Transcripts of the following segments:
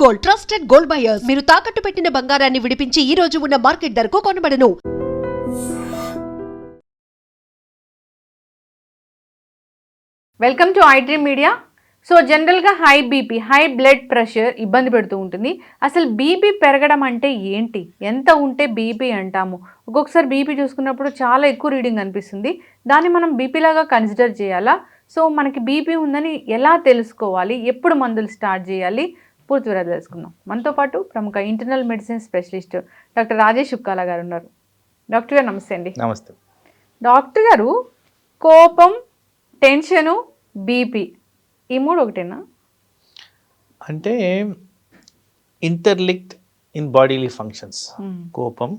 Gold, trusted gold buyers. మీరు తాకట్టు పెట్టిన బంగారాన్ని విడిపించి ఈ రోజు ఉన్న మార్కెట్ ధరకు కొనబడను. Welcome to iDream Media. So జనరల్గా high BP, high blood pressure ఇబ్బంది పెడుతూ ఉంటుంది. అసలు బీపీ పెరగడం అంటే ఏంటి, ఎంత ఉంటే బీపీ అంటాము? ఒక్కొక్కసారి బీపీ చూసుకున్నప్పుడు చాలా ఎక్కువ రీడింగ్ అనిపిస్తుంది. దాన్ని మనం బీపీ లాగా కన్సిడర్ చేయాలా? సో మనకి బీపీ ఉందని ఎలా తెలుసుకోవాలి, ఎప్పుడు మందులు స్టార్ట్ చేయాలి, పూర్తి వివరాలు తెలుసుకుందాం. మనతో పాటు ప్రముఖ internal medicine specialist doctor Rajesh Ukkala గారు ఉన్నారు. డాక్టర్ గారు నమస్తే అండి. నమస్తే డాక్టర్ గారు, కోపం, టెన్షను, బీపీ ఈ మూడు ఒకటేనా? అంటే ఇంటర్లిక్డ్ ఇన్ బాడీలీ ఫంక్షన్స్. కోపం,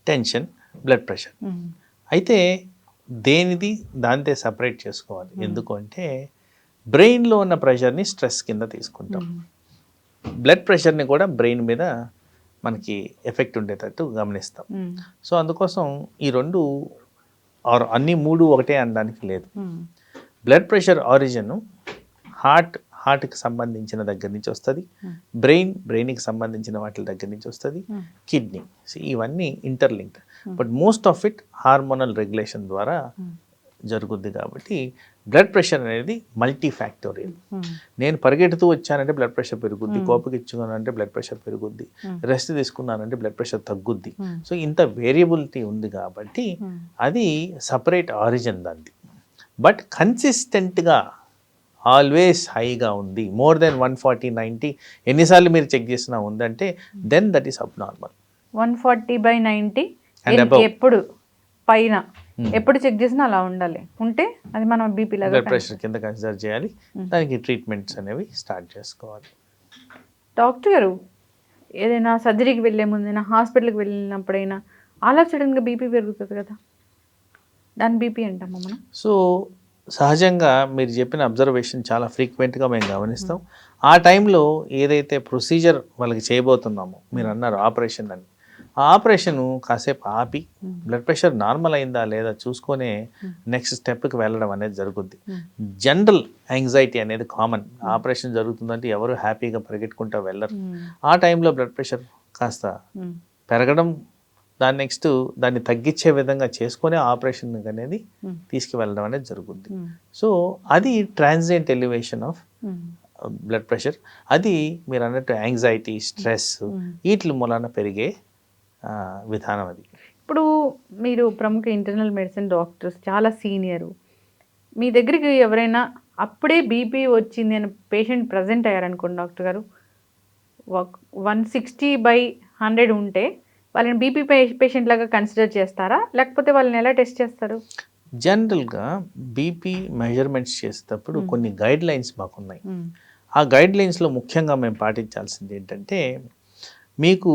టెన్షన్, బ్లడ్ ప్రెషర్. అయితే దేనిది దానితే సపరేట్ చేసుకోవాలి. ఎందుకు అంటే బ్రెయిన్లో ఉన్న ప్రెషర్ని స్ట్రెస్ కింద తీసుకుంటాం, బ్లడ్ ప్రెషర్ని కూడా బ్రెయిన్ మీద మనకి ఎఫెక్ట్ ఉండేటట్టు గమనిస్తాం. సో అందుకోసం ఈ రెండు అన్ని మూడు ఒకటే అనడానికి లేదు. బ్లడ్ ప్రెషర్ ఆరిజిన్ హార్ట్కి సంబంధించిన దగ్గర నుంచి వస్తుంది, బ్రెయిన్కి సంబంధించిన వాటి దగ్గర నుంచి వస్తుంది, కిడ్నీ. ఇవన్నీ interlinked. But most of it hormonal regulation ద్వారా జరుగుద్ది. కాబట్టి బ్లడ్ ప్రెషర్ అనేది మల్టీ ఫ్యాక్టోరియల్. నేను పరిగెడుతూ వచ్చానంటే బ్లడ్ ప్రెషర్ పెరుగుద్ది, కోపగిచ్చుకున్నానంటే బ్లడ్ ప్రెషర్ పెరుగుద్ది, రెస్ట్ తీసుకున్నానంటే బ్లడ్ ప్రెషర్ తగ్గుద్ది. సో ఇంత వేరియబిలిటీ ఉంది కాబట్టి అది సపరేట్ ఆరిజిన్ దాన్ని. బట్ కన్సిస్టెంట్గా ఆల్వేస్ హైగా ఉంది, మోర్ దెన్ 140/90 ఎన్నిసార్లు మీరు చెక్ చేసినా ఉందంటే దెన్ దట్ ఈస్ అబ్నార్మల్. 140/90 ఎప్పుడు పైన ఎప్పుడు చెక్ చేసినా అలా ఉండాలి. ఉంటే అది మనం బీపీ లాగా బ్లడ్ ప్రెషర్ కింద కన్సిడర్ చేయాలి. దానికి ట్రీట్మెంట్స్ అనేవి స్టార్ట్ చేసుకోవాలి. డాక్టర్ గారు, ఏదైనా సర్జరీకి వెళ్ళే ముందైనా, హాస్పిటల్కి వెళ్ళినప్పుడైనా ఆల్ ఆఫ్ సడన్గా బీపీ పెరుగుతుంది కదా, దాని బీపీ అంటామా మనం? సో సహజంగా మీరు చెప్పిన అబ్జర్వేషన్ చాలా ఫ్రీక్వెంట్గా మేము గమనిస్తాం. ఆ టైంలో ఏదైతే ప్రొసీజర్ వాళ్ళకి చేయబోతున్నామో, మీరు అన్నారు ఆపరేషన్ అని, ఆ ఆపరేషన్ కాసేపు ఆపి బ్లడ్ ప్రెషర్ నార్మల్ అయిందా లేదా చూసుకొనే నెక్స్ట్ స్టెప్కి వెళ్ళడం అనేది జరుగుద్ది. జనరల్ యాంగ్జైటీ అనేది కామన్. ఆపరేషన్ జరుగుతుందంటే ఎవరు హ్యాపీగా పరిగెట్టుకుంటూ వెళ్ళరు. ఆ టైంలో బ్లడ్ ప్రెషర్ కాస్త పెరగడం, దాన్ని తగ్గించే విధంగా చేసుకునే ఆపరేషన్ అనేది తీసుకువెళ్ళడం అనేది జరుగుద్ది. సో అది transient elevation of blood pressure. అది మీరు అన్నట్టు యాంగ్జైటీ, స్ట్రెస్ వీటి మూలాన పెరిగే విధానం అది. ఇప్పుడు మీరు ప్రముఖ ఇంటర్నల్ మెడిసిన్ డాక్టర్స్, చాలా సీనియరు, మీ దగ్గరికి ఎవరైనా అప్పుడే బీపీ వచ్చింది అని పేషెంట్ ప్రజెంట్ అయ్యారనుకోండి డాక్టర్ గారు, 160/100 ఉంటే వాళ్ళని బీపీ పేషెంట్ లాగా కన్సిడర్ చేస్తారా, లేకపోతే వాళ్ళని ఎలా టెస్ట్ చేస్తారు? జనరల్గా బీపీ మెజర్మెంట్స్ చేసేటప్పుడు కొన్ని గైడ్ లైన్స్ మాకున్నాయి. ఆ గైడ్ లైన్స్లో ముఖ్యంగా మేము పాటించాల్సింది ఏంటంటే, మీకు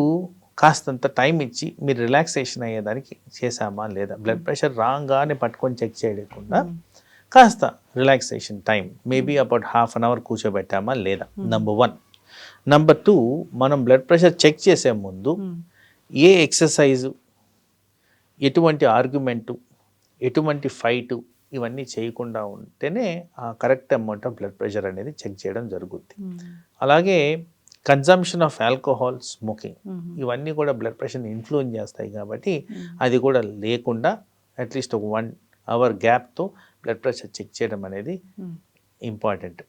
కాస్తంత టైం ఇచ్చి మీరు రిలాక్సేషన్ అయ్యేదానికి చేసామా లేదా, బ్లడ్ ప్రెషర్ రాగానే పట్టుకొని చెక్ చేయకుండా కాస్త relaxation time maybe about ½ an hour కూర్చోబెట్టామా లేదా, నెంబర్ 1. నెంబర్ 2, మనం బ్లడ్ ప్రెషర్ చెక్ చేసే ముందు ఏ ఎక్సర్సైజు, ఎటువంటి ఆర్గ్యుమెంటు, ఎటువంటి ఫైటు ఇవన్నీ చేయకుండా ఉంటేనే ఆ correct amount of blood pressure అనేది చెక్ చేయడం జరుగుద్ది. అలాగే కన్జంప్షన్ ఆఫ్ ఆల్కహాల్, స్మోకింగ్ ఇవన్నీ కూడా బ్లడ్ ప్రెషర్ని ఇన్ఫ్లుయెన్స్ చేస్తాయి. కాబట్టి అది కూడా లేకుండా అట్లీస్ట్ ఒక 1 hour గ్యాప్తో బ్లడ్ ప్రెషర్ చెక్ చేయడం అనేది ఇంపార్టెంట్.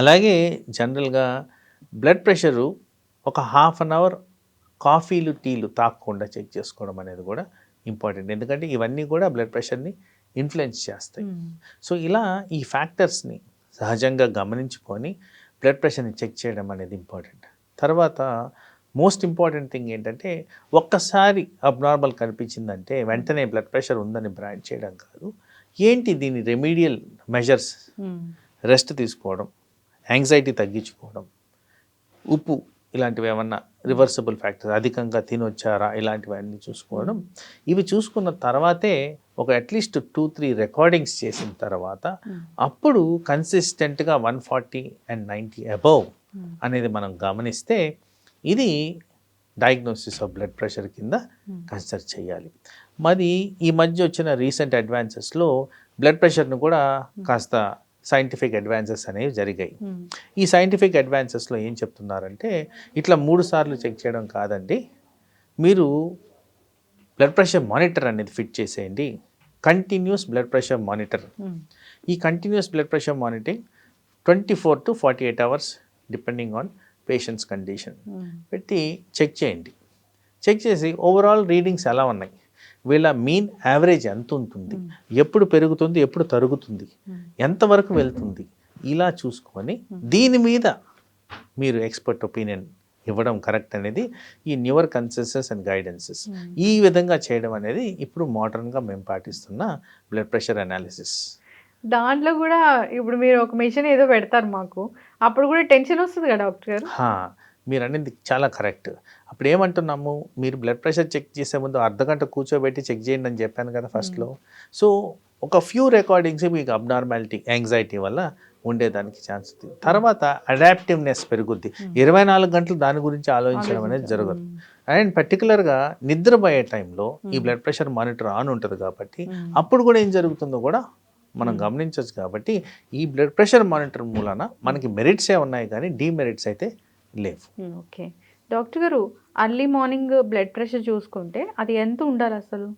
అలాగే జనరల్గా బ్లడ్ ప్రెషరు ఒక ½ an hour కాఫీలు, టీలు తాగకుండా చెక్ చేసుకోవడం అనేది కూడా ఇంపార్టెంట్. ఎందుకంటే ఇవన్నీ కూడా బ్లడ్ ప్రెషర్ని ఇన్ఫ్లుయెన్స్ చేస్తాయి. సో ఇలా ఈ ఫ్యాక్టర్స్ని సహజంగా గమనించుకొని బ్లడ్ ప్రెషర్ని చెక్ చేయడం అనేది ఇంపార్టెంట్. తర్వాత మోస్ట్ ఇంపార్టెంట్ థింగ్ ఏంటంటే, ఒక్కసారి అబ్నార్మల్ కనిపించిందంటే వెంటనే బ్లడ్ ప్రెషర్ ఉందని బ్రాండ్ చేయడం కాదు. ఏంటి దీని రెమీడియల్ మెజర్స్, రెస్ట్ తీసుకోవడం, యాంగ్జైటీ తగ్గించుకోవడం, ఉప్పు ఇలాంటివి ఏమన్నా రివర్సిబుల్ ఫ్యాక్టర్స్ అధికంగా తినొచ్చారా ఇలాంటివన్నీ చూసుకోవడం. ఇవి చూసుకున్న తర్వాతే ఒక అట్లీస్ట్ 2-3 రికార్డింగ్స్ చేసిన తర్వాత అప్పుడు కన్సిస్టెంట్గా 140/90 అబౌవ్ అనేది మనం గమనిస్తే ఇది డయాగ్నోసిస్ ఆఫ్ బ్లడ్ ప్రెషర్ కింద కన్సిడర్ చేయాలి. మరి ఈ మధ్య వచ్చిన రీసెంట్ అడ్వాన్సెస్లో బ్లడ్ ప్రెషర్ను కూడా కాస్త సైంటిఫిక్ అడ్వాన్సెస్ అనేవి జరిగాయి. ఈ సైంటిఫిక్ అడ్వాన్సెస్లో ఏం చెప్తున్నారంటే ఇట్లా 3 సార్లు చెక్ చేయడం కాదండి, మీరు బ్లడ్ ప్రెషర్ మానిటర్ అనేది ఫిట్ చేసేయండి, కంటిన్యూస్ బ్లడ్ ప్రెషర్ మానిటర్. ఈ continuous blood pressure monitoring 24 to 48 hours depending on patients condition పెట్టి చెక్ చేయండి. చెక్ చేసి ఓవరాల్ రీడింగ్స్ ఎలా ఉన్నాయి, వీళ్ళ మీన్ యావరేజ్ ఎంత ఉంటుంది, ఎప్పుడు పెరుగుతుంది, ఎప్పుడు తరుగుతుంది, ఎంతవరకు వెళ్తుంది, ఇలా చూసుకొని దీని మీద మీరు ఎక్స్పర్ట్ ఒపీనియన్ ఇవ్వడం కరెక్ట్ అనేది ఈ న్యూవర్ కన్సెన్సస్ అండ్ గైడెన్సెస్. ఈ విధంగా చేయడం అనేది ఇప్పుడు మోడర్న్గా మేము పాటిస్తున్న బ్లడ్ ప్రెషర్ అనాలిసిస్. దాంట్లో కూడా ఇప్పుడు మీరు ఒక మెషిన్ ఏదో పెడతారు మాకు, అప్పుడు కూడా టెన్షన్ వస్తుంది కదా డాక్టర్ గారు? మీరు అనేది చాలా కరెక్ట్. అప్పుడు ఏమంటున్నాము, మీరు బ్లడ్ ప్రెషర్ చెక్ చేసే ముందు అర్ధగంట కూర్చోబెట్టి చెక్ చేయండి అని చెప్పాను కదా ఫస్ట్లో. సో ఒక ఫ్యూ రికార్డింగ్స్ మీకు అబ్నార్మాలిటీ యాంగ్జైటీ వల్ల ఉండేదానికి ఛాన్స్ ఉంది. తర్వాత అడాప్టివ్నెస్ పెరుగుద్ది, 24 గంటలు దాని గురించి ఆలోచించడం అనేది జరగదు. అండ్ పర్టికులర్గా నిద్రపోయే టైంలో ఈ బ్లడ్ ప్రెషర్ మానిటర్ ఆన్ ఉంటుంది కాబట్టి అప్పుడు కూడా ఏం జరుగుతుందో కూడా మనం గమనించవచ్చు. కాబట్టి ఈ బ్లడ్ ప్రెషర్ మానిటర్ మూలన మనకి మెరిట్సే ఉన్నాయి కానీ డీమెరిట్స్ అయితే లేవు. ఓకే డాక్టర్ గారు, అర్లీ మార్నింగ్ బ్లడ్ ప్రెషర్ చూసుకుంటే అది ఎంత ఉండాలి అసలు?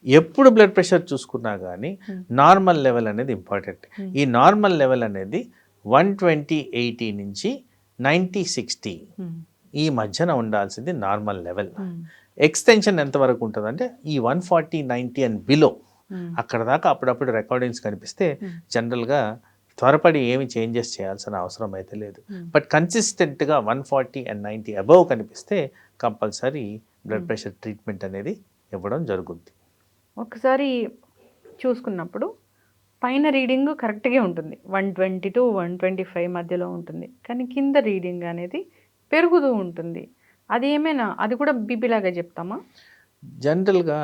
ఎప్పుడు బ్లడ్ ప్రెషర్ చూసుకున్నా కానీ నార్మల్ లెవెల్ అనేది ఇంపార్టెంట్. ఈ నార్మల్ లెవెల్ అనేది 120/80 నుంచి 90/60 ఈ మధ్యన ఉండాల్సింది నార్మల్ లెవెల్. ఎక్స్టెన్షన్ ఎంతవరకు ఉంటుందంటే ఈ 140/90 అండ్ బిలో అక్కడ దాకా అప్పుడప్పుడు రికార్డింగ్స్ కనిపిస్తే జనరల్గా త్వరపడి ఏమి చేంజెస్ చేయాల్సిన అవసరం అయితే లేదు. బట్ కన్సిస్టెంట్గా 140 and 90 అబవ్ కనిపిస్తే కంపల్సరీ బ్లడ్ ప్రెషర్ ట్రీట్మెంట్ అనేది ఇవ్వడం జరుగుద్ది. ఒకసారి చూసుకున్నప్పుడు పైన రీడింగ్ కరెక్ట్గా ఉంటుంది, 120 to 125 మధ్యలో ఉంటుంది, కానీ కింద రీడింగ్ అనేది పెరుగుతూ ఉంటుంది. అది ఏమైనా అది కూడా బీపీ లాగా చెప్తామా? జనరల్గా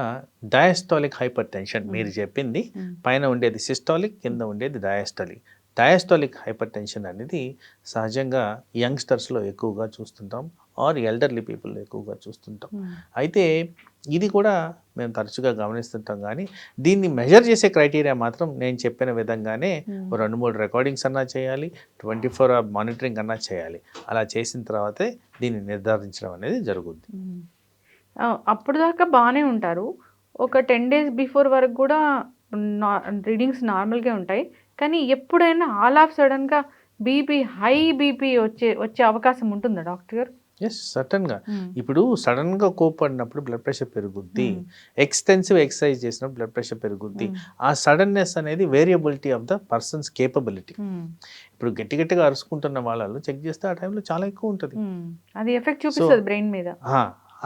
డయాస్టాలిక్ హైపర్ టెన్షన్ మీరు చెప్పింది, పైన ఉండేది సిస్టాలిక్, కింద ఉండేది డయాస్టాలిక్. డయాస్టాలిక్ హైపర్ టెన్షన్ అనేది సహజంగా యంగ్స్టర్స్లో ఎక్కువగా చూస్తుంటాం, ఆర్ ఎల్డర్లీ పీపుల్లో ఎక్కువగా చూస్తుంటాం. అయితే ఇది కూడా మేము తరచుగా గమనిస్తుంటాం, కానీ దీన్ని మెజర్ చేసే క్రైటీరియా మాత్రం నేను చెప్పిన విధంగానే 2-3 రికార్డింగ్స్ అన్నా చేయాలి, 24 hour మానిటరింగ్ అన్నా చేయాలి. అలా చేసిన తర్వాతే దీన్ని నిర్ధారించడం అనేది జరుగుద్ది. అప్పుడు దాకా బాగానే ఉంటారు, ఒక 10 days బిఫోర్ వరకు కూడా రీడింగ్స్ నార్మల్గా ఉంటాయి, కానీ ఎప్పుడైనా ఆల్ ఆఫ్ సడన్గా హై బీపీ వచ్చే అవకాశం ఉంటుందా డాక్టర్ గారు? ఎస్, సడన్గా. ఇప్పుడు సడన్గా కోపడినప్పుడు బ్లడ్ ప్రెషర్ పెరుగుద్ది, ఎక్స్టెన్సివ్ ఎక్సర్సైజ్ చేసినప్పుడు బ్లడ్ ప్రెషర్ పెరుగుద్ది. ఆ సడన్నెస్ అనేది variability of the persons capability. ఇప్పుడు గట్టిగా అరుచుకుంటున్న వాళ్ళలో చెక్ చేస్తే ఆ టైంలో చాలా ఎక్కువ ఉంటుంది, అది ఎఫెక్ట్ చూపిస్తుంది బ్రెయిన్ మీద.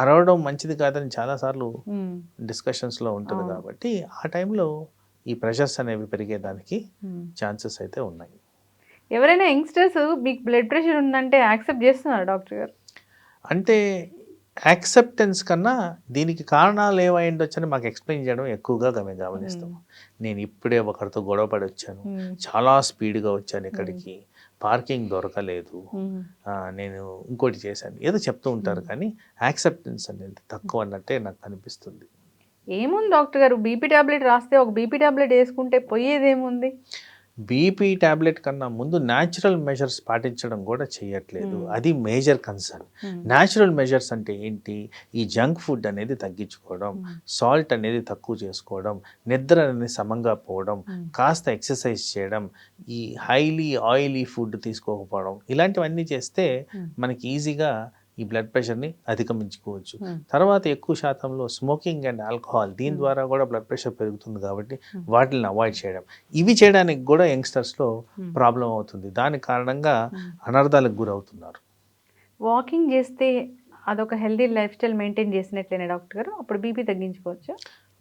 అరవడం మంచిది కాదని చాలాసార్లు డిస్కషన్స్లో ఉంటుంది. కాబట్టి ఆ టైంలో ఈ ప్రెషర్స్ అనేవి పెరిగేదానికి ఛాన్సెస్ అయితే ఉన్నాయి. ఎవరైనా యంగ్స్టర్స్ మీకు బ్లడ్ ప్రెషర్ ఉందంటే యాక్సెప్ట్ చేస్తున్నారు డాక్టర్ గారు? అంటే యాక్సెప్టెన్స్ కన్నా దీనికి కారణాలు ఏమై ఉండొచ్చని మాకు ఎక్స్ప్లెయిన్ చేయడం ఎక్కువగా మేము గమనిస్తాం. నేను ఇప్పుడే ఒకరితో గొడవపడి వచ్చాను, చాలా స్పీడ్గా వచ్చాను ఇక్కడికి, పార్కింగ్ దొరకలేదు, నేను ఇంకోటి చేశాను, ఏదో చెప్తూ ఉంటారు, కానీ యాక్సెప్టెన్స్ అనేది తక్కువ అన్నట్టే నాకు అనిపిస్తుంది. ఏముంది డాక్టర్ గారు, బీపీ టాబ్లెట్ రాస్తే ఒక బీపీ టాబ్లెట్ వేసుకుంటే పోయేదేముంది? బీపీ టాబ్లెట్ కన్నా ముందు న్యాచురల్ మెజర్స్ పాటించడం కూడా చేయట్లేదు, అది మేజర్ కన్సర్న్. న్యాచురల్ మెజర్స్ అంటే ఏంటి? ఈ జంక్ ఫుడ్ అనేది తగ్గించుకోవడం, సాల్ట్ అనేది తక్కువ చేసుకోవడం, నిద్ర అనేది సమంగా పోవడం, కాస్త ఎక్సర్సైజ్ చేయడం, ఈ హైలీ ఆయిలీ ఫుడ్ తీసుకోకపోవడం, ఇలాంటివన్నీ చేస్తే మనకి ఈజీగా ఈ బ్లడ్ ప్రెషర్ని అధిగమించుకోవచ్చు. తర్వాత ఎక్కువ శాతంలో స్మోకింగ్ అండ్ ఆల్కహాల్, దీని ద్వారా కూడా బ్లడ్ ప్రెషర్ పెరుగుతుంది కాబట్టి వాటిని అవాయిడ్ చేయడం, ఇవి చేయడానికి కూడా యంగ్స్టర్స్లో ప్రాబ్లం అవుతుంది. దాని కారణంగా అనర్థాలకు గురవుతున్నారు. వాకింగ్ చేస్తే అదొక హెల్దీ లైఫ్ స్టైల్ మెయింటైన్ చేసినట్లేనే డాక్టర్ గారు, అప్పుడు బీపీ తగ్గించుకోవచ్చు?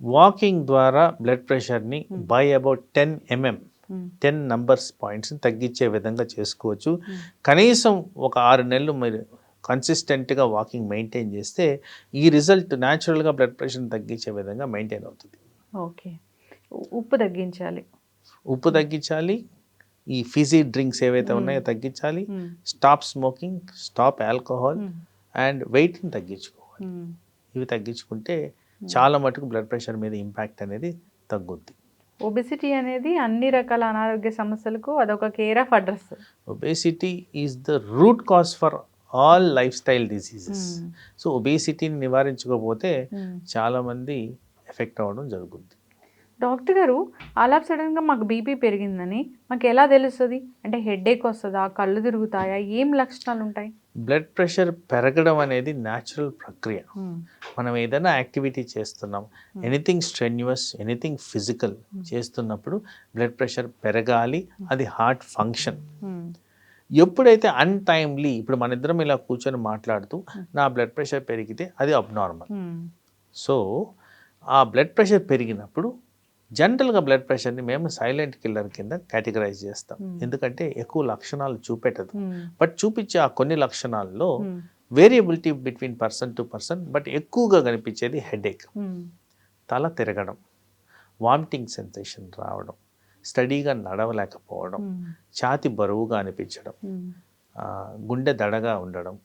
వాకింగ్ ద్వారా బ్లడ్ ప్రెషర్ని బై అబౌట్ 10 numbers పాయింట్స్ని తగ్గించే విధంగా చేసుకోవచ్చు. కనీసం ఒక 6 నెలలు మీరు కన్సిస్టెంట్గా వాకింగ్ మెయింటైన్ చేస్తే ఈ రిజల్ట్ న్యాచురల్గా బ్లడ్ ప్రెషర్ని తగ్గించే విధంగా మెయింటైన్ అవుతుంది. ఓకే, ఉప్పు తగ్గించాలి, ఈ ఫిజీ డ్రింక్స్ ఏవైతే ఉన్నాయో తగ్గించాలి, stop smoking, stop alcohol, and వెయిట్ని తగ్గించుకోవాలి. ఇవి తగ్గించుకుంటే చాలా మటుకు బ్లడ్ ప్రెషర్ మీద ఇంపాక్ట్ అనేది తగ్గుద్ది. ఒబెసిటీ అనేది అన్ని రకాల అనారోగ్య సమస్యలకు అదొక care of address. Obesity is the root cause for all lifestyle diseases. So ఒబేసిటీని నివారించకపోతే చాలామంది ఎఫెక్ట్ అవ్వడం జరుగుతుంది. డాక్టర్ గారు, ఆల్ ఆఫ్ సడన్గా మాకు బీపీ పెరిగిందని మాకు ఎలా తెలుస్తుంది? అంటే హెడేక్ వస్తుందా, కళ్ళు తిరుగుతాయా, ఏం లక్షణాలు ఉంటాయి? బ్లడ్ ప్రెషర్ పెరగడం అనేది న్యాచురల్ ప్రక్రియ. మనం ఏదైనా యాక్టివిటీ చేస్తున్నాం, ఎనీథింగ్ స్ట్రెన్యువస్, ఎనీథింగ్ ఫిజికల్ చేస్తున్నప్పుడు బ్లడ్ ప్రెషర్ పెరగాలి. అది హార్ట్ ఫంక్షన్. ఎప్పుడైతే అన్టైమ్లీ, ఇప్పుడు మన ఇద్దరం ఇలా కూర్చొని మాట్లాడుతూ నా బ్లడ్ ప్రెషర్ పెరిగితే అది అబ్నార్మల్. సో ఆ బ్లడ్ ప్రెషర్ పెరిగినప్పుడు జనరల్గా బ్లడ్ ప్రెషర్ని మేము సైలెంట్ కిల్లర్ కింద కేటగరైజ్ చేస్తాం. ఎందుకంటే ఎక్కువ లక్షణాలు చూపెట్టదు, బట్ చూపించే ఆ కొన్ని లక్షణాల్లో variability between person to person, but ఎక్కువగా కనిపించేది హెడేక్, తల తిరగడం, వామిటింగ్ సెన్సేషన్ రావడం, స్టడీగా నడవలేకపోవడం, ఛాతి బరువుగా అనిపించడం, గుండె దడగా ఉండడం,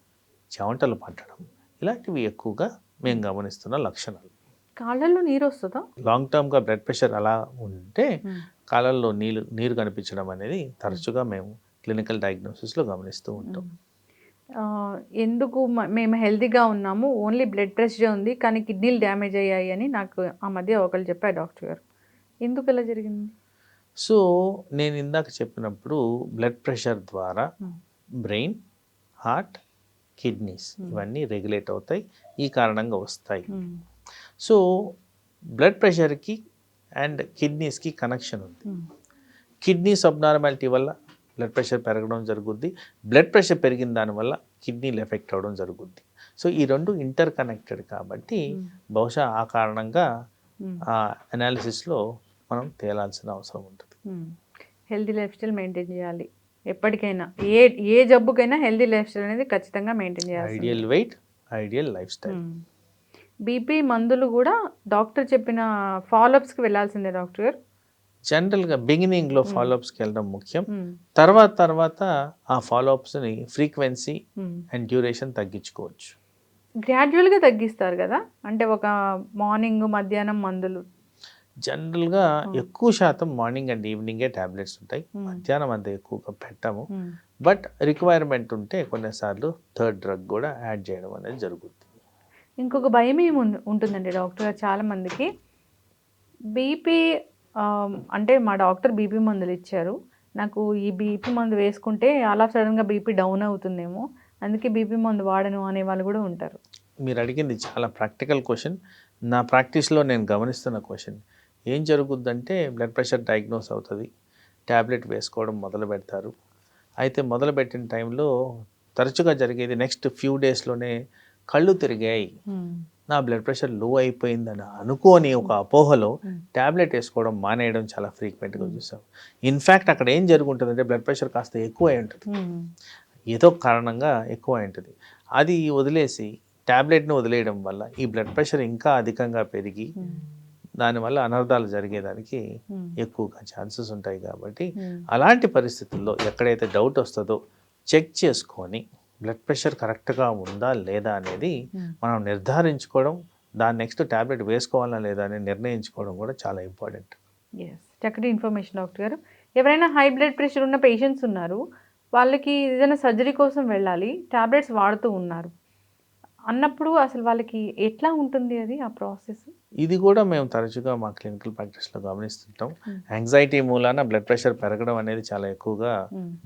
చెమటలు పట్టడం, ఇలాంటివి ఎక్కువగా మేము గమనిస్తున్న లక్షణాలు. కాళ్ళల్లో నీరు వస్తుందా? లాంగ్ టర్మ్గా బ్లడ్ ప్రెషర్ అలా ఉంటే కాళ్ళల్లో నీరు కనిపించడం అనేది తరచుగా మేము క్లినికల్ డయాగ్నోసిస్లో గమనిస్తూ ఉంటాం. ఎందుకు మేము హెల్తీగా ఉన్నాము, ఓన్లీ బ్లడ్ ప్రెషర్ ఉంది కానీ కిడ్నీలు డ్యామేజ్ అయ్యాయి అని నాకు ఆ మధ్య ఒకరు చెప్పారు డాక్టర్ గారు. ఎందుకు ఇలా జరిగింది? సో నేను ఇందాక చెప్పినప్పుడు బ్లడ్ ప్రెషర్ ద్వారా బ్రెయిన్, హార్ట్, కిడ్నీస్ ఇవన్నీ రెగ్యులేట్ అవుతాయి, ఈ కారణంగా వస్తాయి. సో బ్లడ్ ప్రెషర్కి అండ్ కిడ్నీస్కి కనెక్షన్ ఉంది. కిడ్నీస్ అబ్నార్మాలిటీ వల్ల బ్లడ్ ప్రెషర్ పెరగడం జరుగుద్ది, బ్లడ్ ప్రెషర్ పెరిగిన దానివల్ల కిడ్నీలు ఎఫెక్ట్ అవ్వడం జరుగుద్ది. సో ఈ రెండు ఇంటర్ కనెక్టెడ్ కాబట్టి బహుశా ఆ కారణంగా ఆ అనాలిసిస్లో మనం తేలాల్సిన అవసరం ఉంటుంది. హెల్దీ లైఫ్ స్టైల్ మెయింటైన్ చేయాలి ఎప్పటికైనా, ఏ జబ్బుకైనా హెల్దీ లైఫ్ స్టైల్ అనేది ఖచ్చితంగా మెయింటైన్ చేయాలి. Ideal weight, ideal life style. BP మందులు కూడా డాక్టర్ చెప్పిన ఫాలోఅప్స్కి వెళ్ళాల్సిందే డాక్టర్ గారు? జనరల్గా బిగినింగ్లో ఫాలోఅప్స్కి వెళ్ళడం ముఖ్యం. తర్వాత ఆ ఫాలోఅప్స్ని ఫ్రీక్వెన్సీ అండ్ డ్యూరేషన్ తగ్గించుకోవచ్చు. గ్రాడ్యువల్గా తగ్గిస్తారు కదా, అంటే ఒక మార్నింగ్ మధ్యాహ్నం మందులు? జనరల్గా ఎక్కువ శాతం మార్నింగ్ అండ్ ఈవినింగే ట్యాబ్లెట్స్ ఉంటాయి, మధ్యాహ్నం అంత ఎక్కువగా పెట్టాము. బట్ రిక్వైర్మెంట్ ఉంటే కొన్నిసార్లు థర్డ్ డ్రగ్ కూడా యాడ్ చేయడం అనేది జరుగుతుంది. ఇంకొక భయం ఏమి ఉంటుందండి డాక్టర్ గారు చాలామందికి, బీపీ అంటే మా డాక్టర్ బీపీ మందులు ఇచ్చారు, నాకు ఈ బీపీ మందు వేసుకుంటే అలా సడన్గా బీపీ డౌన్ అవుతుందేమో, అందుకే బీపీ మందు వాడను అనే వాళ్ళు కూడా ఉంటారు. మీరు అడిగింది చాలా ప్రాక్టికల్ క్వశ్చన్, నా ప్రాక్టీస్లో నేను గమనిస్తున్న క్వశ్చన్. ఏం జరుగుద్దంటే బ్లడ్ ప్రెషర్ డయాగ్నోస్ అవుతుంది, ట్యాబ్లెట్ వేసుకోవడం మొదలు పెడతారు. అయితే మొదలుపెట్టిన టైంలో తరచుగా జరిగేది నెక్స్ట్ ఫ్యూ డేస్లోనే కళ్ళు తిరిగాయి, నా బ్లడ్ ప్రెషర్ లో అయిపోయిందని అనుకోని ఒక అపోహలో ట్యాబ్లెట్ వేసుకోవడం మానేయడం చాలా ఫ్రీక్వెంట్గా చూసాం. ఇన్ఫ్యాక్ట్ అక్కడ ఏం జరుగుతుందంటే బ్లడ్ ప్రెషర్ కాస్త ఎక్కువ అయి ఉంటుంది, ఏదో కారణంగా ఎక్కువ అయి ఉంటుంది. అది వదిలేసి ట్యాబ్లెట్ను వదిలేయడం వల్ల ఈ బ్లడ్ ప్రెషర్ ఇంకా అధికంగా పెరిగి దానివల్ల అనర్థాలు జరిగేదానికి ఎక్కువగా ఛాన్సెస్ ఉంటాయి. కాబట్టి అలాంటి పరిస్థితుల్లో ఎక్కడైతే డౌట్ వస్తుందో చెక్ చేసుకొని బ్లడ్ ప్రెషర్ కరెక్ట్గా ఉందా లేదా అనేది మనం నిర్ధారించుకోవడం, దాని నెక్స్ట్ ట్యాబ్లెట్ వేసుకోవాలా లేదా అని నిర్ణయించుకోవడం కూడా చాలా ఇంపార్టెంట్. చక్కటి ఇన్ఫర్మేషన్ డాక్టర్ గారు. ఎవరైనా హై బ్లడ్ ప్రెషర్ ఉన్న పేషెంట్స్ ఉన్నారు, వాళ్ళకి ఏదైనా సర్జరీ కోసం వెళ్ళాలి, ట్యాబ్లెట్స్ వాడుతూ ఉన్నారు అన్నప్పుడు అసలు వాళ్ళకి ఎట్లా ఉంటుంది అది ఆ ప్రాసెస్? ఇది కూడా మేము తరచుగా మా క్లినికల్ ప్రాక్టీస్లో గమనిస్తుంటాం. యాంగ్జైటీ మూలాన బ్లడ్ ప్రెషర్ పెరగడం అనేది చాలా ఎక్కువగా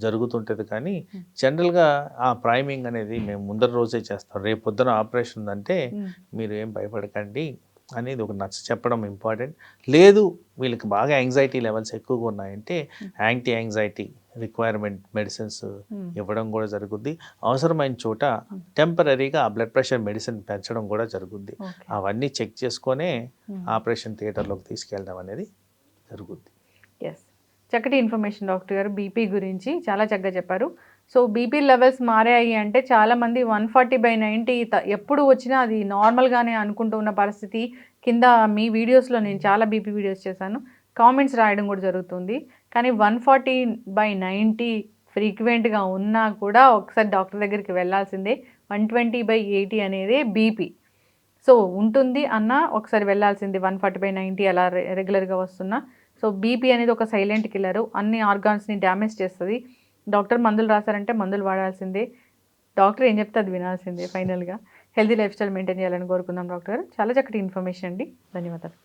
జరుగుతుంటుంది. కానీ జనరల్గా ఆ ప్రైమింగ్ అనేది మేము ముందర రోజే చేస్తాం. రేపు పొద్దున ఆపరేషన్ ఉందంటే మీరు ఏం భయపడకండి అనేది ఒక నచ్చ చెప్పడం ఇంపార్టెంట్. లేదు వీళ్ళకి బాగా యాంగ్జైటీ లెవెల్స్ ఎక్కువగా ఉన్నాయంటే యాంటీ యాంగ్జైటీ రిక్వైర్మెంట్ మెడిసిన్స్ ఇవ్వడం కూడా జరుగుద్ది. అవసరమైన చోట టెంపరీగా ఆ బ్లడ్ ప్రెషర్ మెడిసిన్ పెంచడం కూడా జరుగుద్ది. అవన్నీ చెక్ చేసుకొనే ఆపరేషన్ థియేటర్లోకి తీసుకెళ్ళడం అనేది జరుగుద్ది. చక్కటి ఇన్ఫర్మేషన్ డాక్టర్ గారు, బీపీ గురించి చాలా చక్కగా చెప్పారు. సో బీపీ లెవెల్స్ మారాయి అంటే చాలామంది 140/90 ఎప్పుడు వచ్చినా అది నార్మల్గానే అనుకుంటూ ఉన్న పరిస్థితి. కింద మీ వీడియోస్లో నేను చాలా బీపీ వీడియోస్ చేశాను, కామెంట్స్ రాయడం కూడా జరుగుతుంది. కానీ 140/90 ఫ్రీక్వెంట్గా ఉన్నా కూడా ఒకసారి డాక్టర్ దగ్గరికి వెళ్ళాల్సిందే. 120/80 అనేది బీపీ. సో ఉంటుంది అన్న ఒకసారి వెళ్ళాల్సింది 140/90 అలా రెగ్యులర్గా వస్తున్నా. సో బీపీ అనేది ఒక సైలెంట్ కిల్లర్, అన్ని ఆర్గాన్స్ని డ్యామేజ్ చేస్తుంది. డాక్టర్ మందులు రాశారంటే మందులు వాడాల్సిందే, డాక్టర్ ఏం చెప్తే అది వినాల్సిందే. ఫైనల్గా హెల్తీ లైఫ్ స్టైల్ మెయింటైన్ చేయాలని కోరుకుందాం డాక్టర్. చాలా చక్కటి ఇన్ఫర్మేషన్ అండి, ధన్యవాదాలు.